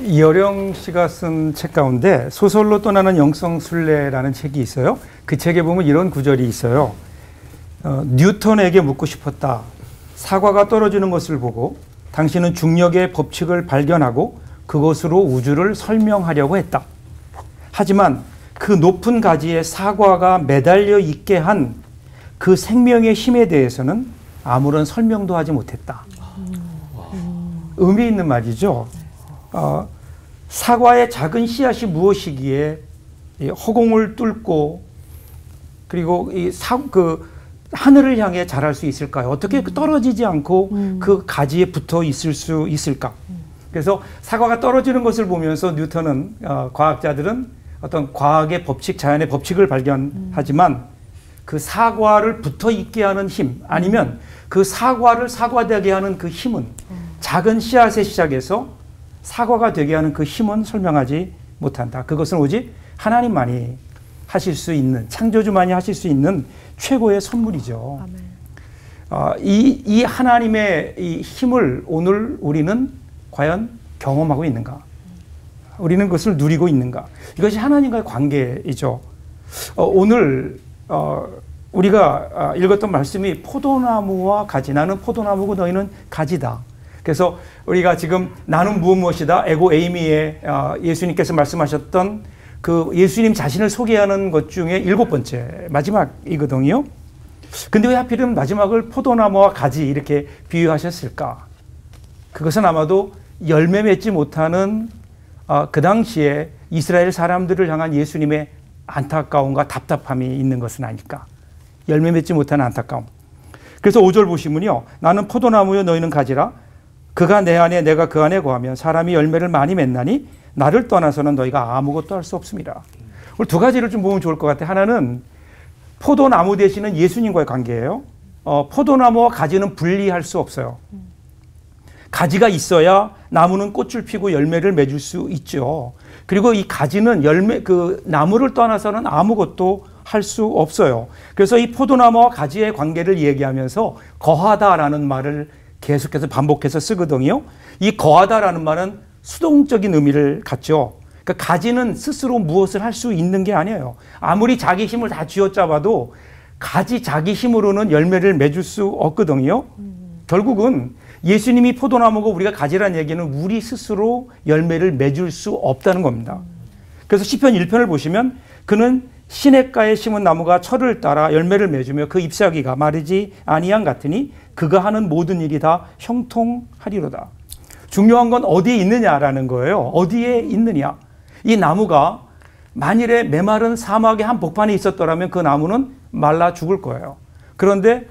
이어령 씨가 쓴 책 가운데 소설로 떠나는 영성순례라는 책이 있어요. 그 책에 보면 이런 구절이 있어요. 뉴턴에게 묻고 싶었다. 사과가 떨어지는 것을 보고 당신은 중력의 법칙을 발견하고 그것으로 우주를 설명하려고 했다. 하지만 그 높은 가지에 사과가 매달려 있게 한 그 생명의 힘에 대해서는 아무런 설명도 하지 못했다. 의미 있는 말이죠. 사과의 작은 씨앗이 무엇이기에 허공을 뚫고 그리고 하늘을 향해 자랄 수 있을까요? 어떻게 떨어지지 않고 그 가지에 붙어 있을 수 있을까? 그래서 사과가 떨어지는 것을 보면서 뉴턴은 과학자들은 어떤 과학의 법칙, 자연의 법칙을 발견하지만 그 사과를 붙어 있게 하는 힘 아니면 그 사과를 사과되게 하는 그 힘은 작은 씨앗의 시작에서 사과가 되게 하는 그 힘은 설명하지 못한다. 그것은 오직 하나님만이 하실 수 있는, 창조주만이 하실 수 있는 최고의 선물이죠. 이 하나님의 이 힘을 오늘 우리는 과연 경험하고 있는가? 우리는 그것을 누리고 있는가? 이것이 하나님과의 관계이죠. 오늘 우리가 읽었던 말씀이 포도나무와 가지, 나는 포도나무고 너희는 가지다. 그래서 우리가 지금 나는 무엇이다 에고 에이미의 예수님께서 말씀하셨던 그 예수님 자신을 소개하는 것 중에 7번째 마지막이거든요. 근데 왜 하필이면 마지막을 포도나무와 가지 이렇게 비유하셨을까? 그것은 아마도 열매 맺지 못하는 그 당시에 이스라엘 사람들을 향한 예수님의 안타까움과 답답함이 있는 것은 아닐까? 열매 맺지 못하는 안타까움. 그래서 5절 보시면요. 나는 포도나무여 너희는 가지라. 그가 내 안에 내가 그 안에 거하면 사람이 열매를 많이 맺나니 나를 떠나서는 너희가 아무것도 할 수 없습니다. 오늘 두 가지를 좀 보면 좋을 것 같아요. 하나는 포도나무 되시는 예수님과의 관계예요. 포도나무와 가지는 분리할 수 없어요. 가지가 있어야 나무는 꽃을 피고 열매를 맺을 수 있죠. 그리고 이 가지는 그 나무를 떠나서는 아무것도 할 수 없어요. 그래서 이 포도나무와 가지의 관계를 얘기하면서 거하다라는 말을 계속해서 반복해서 쓰거든요. 이 거하다라는 말은 수동적인 의미를 갖죠. 그러니까 가지는 스스로 무엇을 할 수 있는 게 아니에요. 아무리 자기 힘을 다 쥐어짜봐도 가지 자기 힘으로는 열매를 맺을 수 없거든요. 결국은 예수님이 포도나무고 우리가 가지라는 얘기는 우리 스스로 열매를 맺을 수 없다는 겁니다. 그래서 시편 1편을 보시면 그는 시냇가에 심은 나무가 철을 따라 열매를 맺으며 그 잎사귀가 마르지 아니한 같으니 그가 하는 모든 일이 다 형통하리로다. 중요한 건 어디에 있느냐라는 거예요. 어디에 있느냐. 이 나무가 만일에 메마른 사막의 한 복판에 있었더라면 그 나무는 말라 죽을 거예요. 그런데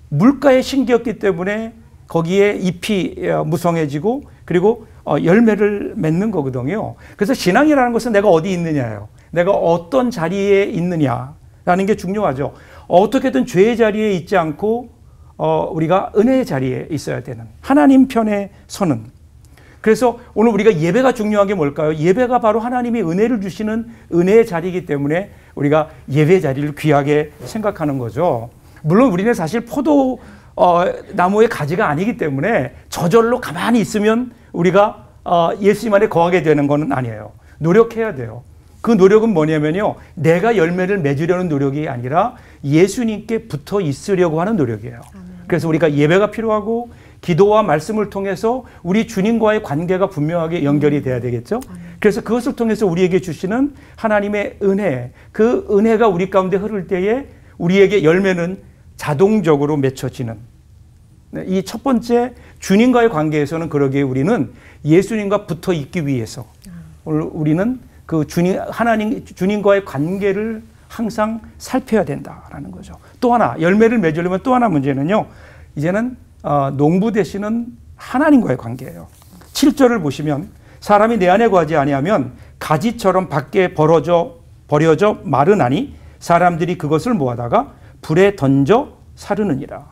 물가에 심겼기 때문에 거기에 잎이 무성해지고 그리고 열매를 맺는 거거든요. 그래서 신앙이라는 것은 내가 어디 있느냐예요. 내가 어떤 자리에 있느냐라는 게 중요하죠. 어떻게든 죄의 자리에 있지 않고 우리가 은혜의 자리에 있어야 되는 하나님 편에 서는. 그래서 오늘 우리가 예배가 중요한 게 뭘까요? 예배가 바로 하나님이 은혜를 주시는 은혜의 자리이기 때문에 우리가 예배 자리를 귀하게 생각하는 거죠. 물론 우리는 사실 나무의 가지가 아니기 때문에 저절로 가만히 있으면 우리가 예수님 안에 거하게 되는 건 아니에요. 노력해야 돼요. 그 노력은 뭐냐면요. 내가 열매를 맺으려는 노력이 아니라 예수님께 붙어 있으려고 하는 노력이에요. 그래서 우리가 예배가 필요하고 기도와 말씀을 통해서 우리 주님과의 관계가 분명하게 연결이 돼야 되겠죠. 그래서 그것을 통해서 우리에게 주시는 하나님의 은혜, 그 은혜가 우리 가운데 흐를 때에 우리에게 열매는 자동적으로 맺혀지는. 이 첫 번째 주님과의 관계에서는 그러기에 우리는 예수님과 붙어 있기 위해서 우리는 그 주님과의 관계를 항상 살펴야 된다라는 거죠. 또 하나 열매를 맺으려면 또 하나 문제는요. 이제는 농부 되시는 하나님과의 관계예요. 7절을 보시면 사람이 내 안에 거하지 아니하면 가지처럼 밖에 버려져 마르나니 사람들이 그것을 모아다가 불에 던져 사르느니라.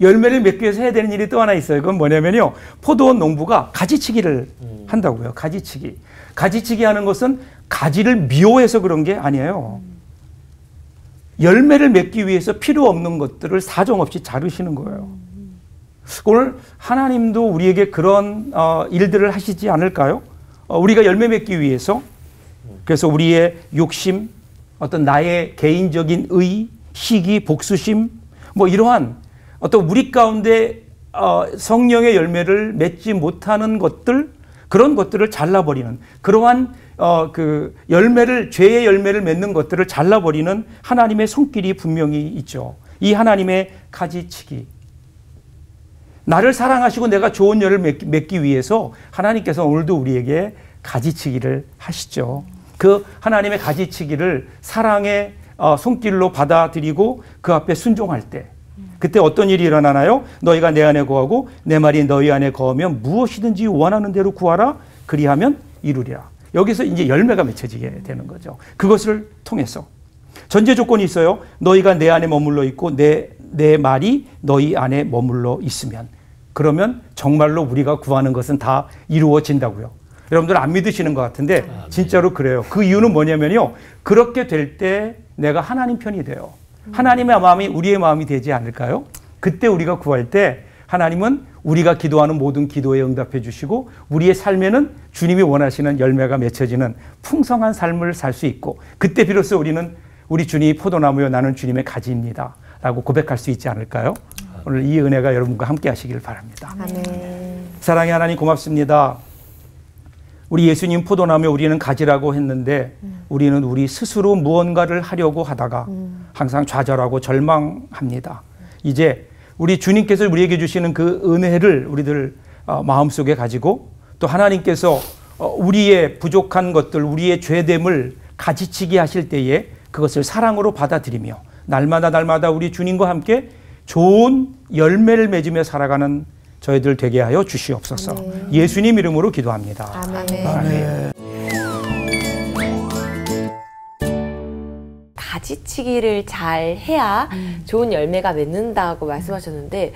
열매를 맺기 위해서 해야 되는 일이 또 하나 있어요. 그건 뭐냐면요. 포도원 농부가 가지치기를 한다고요. 가지치기. 가지치기 하는 것은 가지를 미워해서 그런 게 아니에요. 열매를 맺기 위해서 필요 없는 것들을 사정없이 자르시는 거예요. 오늘 하나님도 우리에게 그런 일들을 하시지 않을까요? 우리가 열매 맺기 위해서 그래서 우리의 욕심, 어떤 나의 개인적인 의, 시기, 복수심 뭐 이러한 어떤 우리 가운데 성령의 열매를 맺지 못하는 것들 그런 것들을 잘라버리는 그러한 그 열매를 죄의 열매를 맺는 것들을 잘라버리는 하나님의 손길이 분명히 있죠. 이 하나님의 가지치기. 나를 사랑하시고 내가 좋은 열을 맺기 위해서 하나님께서 오늘도 우리에게 가지치기를 하시죠. 그 하나님의 가지치기를 사랑의 손길로 받아들이고 그 앞에 순종할 때 그때 어떤 일이 일어나나요? 너희가 내 안에 거하고 내 말이 너희 안에 거하면 무엇이든지 원하는 대로 구하라 그리하면 이루리라. 여기서 이제 열매가 맺혀지게 되는 거죠. 그것을 통해서 전제 조건이 있어요. 너희가 내 안에 머물러 있고 내 말이 너희 안에 머물러 있으면 그러면 정말로 우리가 구하는 것은 다 이루어진다고요. 여러분들 안 믿으시는 것 같은데 진짜로 그래요. 그 이유는 뭐냐면요. 그렇게 될 때 내가 하나님 편이 돼요. 하나님의 마음이 우리의 마음이 되지 않을까요? 그때 우리가 구할 때 하나님은 우리가 기도하는 모든 기도에 응답해 주시고 우리의 삶에는 주님이 원하시는 열매가 맺혀지는 풍성한 삶을 살 수 있고 그때 비로소 우리는 우리 주님이 포도나무요 나는 주님의 가지입니다 라고 고백할 수 있지 않을까요? 오늘 이 은혜가 여러분과 함께 하시길 바랍니다. 아멘. 사랑의 하나님 고맙습니다. 우리 예수님 포도나무에 우리는 가지라고 했는데 우리는 우리 스스로 무언가를 하려고 하다가 항상 좌절하고 절망합니다. 이제 우리 주님께서 우리에게 주시는 그 은혜를 우리들 마음속에 가지고 또 하나님께서 우리의 부족한 것들, 우리의 죄됨을 가지치기 하실 때에 그것을 사랑으로 받아들이며 날마다 우리 주님과 함께 좋은 열매를 맺으며 살아가는 저희들 되게 하여 주시옵소서. 아멘. 예수님 이름으로 기도합니다. 아멘. 아멘. 가지치기를 잘 해야 좋은 열매가 맺는다고 말씀하셨는데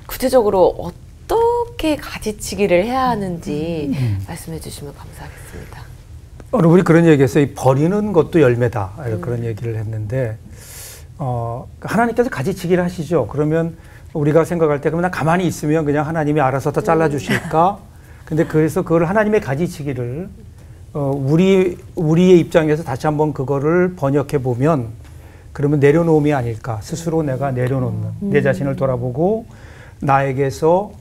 구체적으로 어떻게 가지치기를 해야 하는지 말씀해 주시면 감사하겠습니다. 우리 그런 얘기했어요. 버리는 것도 열매다. 그런 얘기를 했는데 하나님께서 가지치기를 하시죠. 그러면 우리가 생각할 때 그러면 나 가만히 있으면 그냥 하나님이 알아서 다 잘라주실까? 근데 그래서 그걸 하나님의 가지치기를 우리의 입장에서 다시 한번 그거를 번역해 보면 그러면 내려놓음이 아닐까. 스스로 내가 내려놓는 내 자신을 돌아보고 나에게서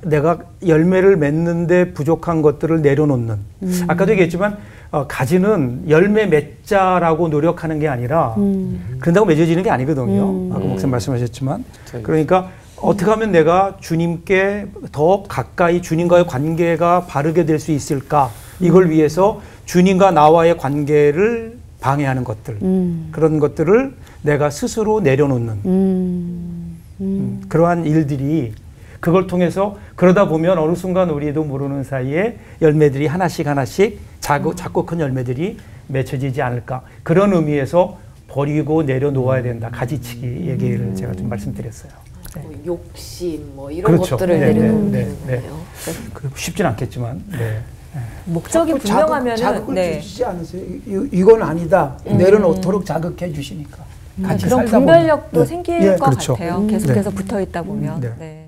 내가 열매를 맺는데 부족한 것들을 내려놓는. 아까도 얘기했지만 가지는 열매 맺자라고 노력하는 게 아니라 그런다고 맺어지는 게 아니거든요. 아까 목사님 말씀하셨지만 그러니까 어떻게 하면 내가 주님께 더 가까이 주님과의 관계가 바르게 될 수 있을까 이걸 위해서 주님과 나와의 관계를 방해하는 것들 그런 것들을 내가 스스로 내려놓는 그러한 일들이 그걸 통해서 그러다 보면 어느 순간 우리도 모르는 사이에 열매들이 하나씩 작고 큰 열매들이 맺혀지지 않을까. 그런 의미에서 버리고 내려놓아야 된다. 가지치기 얘기를 제가 좀 말씀드렸어요. 네. 욕심 이런 그렇죠. 것들을 내려놓는 거예요. 쉽진 않겠지만 목적이 분명하면 자극을 주시지 않으세요? 이건 아니다. 내려놓도록 자극해 주시니까. 같이 그런 살다 분별력도 보면. 생길 것 그렇죠. 같아요. 계속해서 붙어 있다 보면. 네. 네.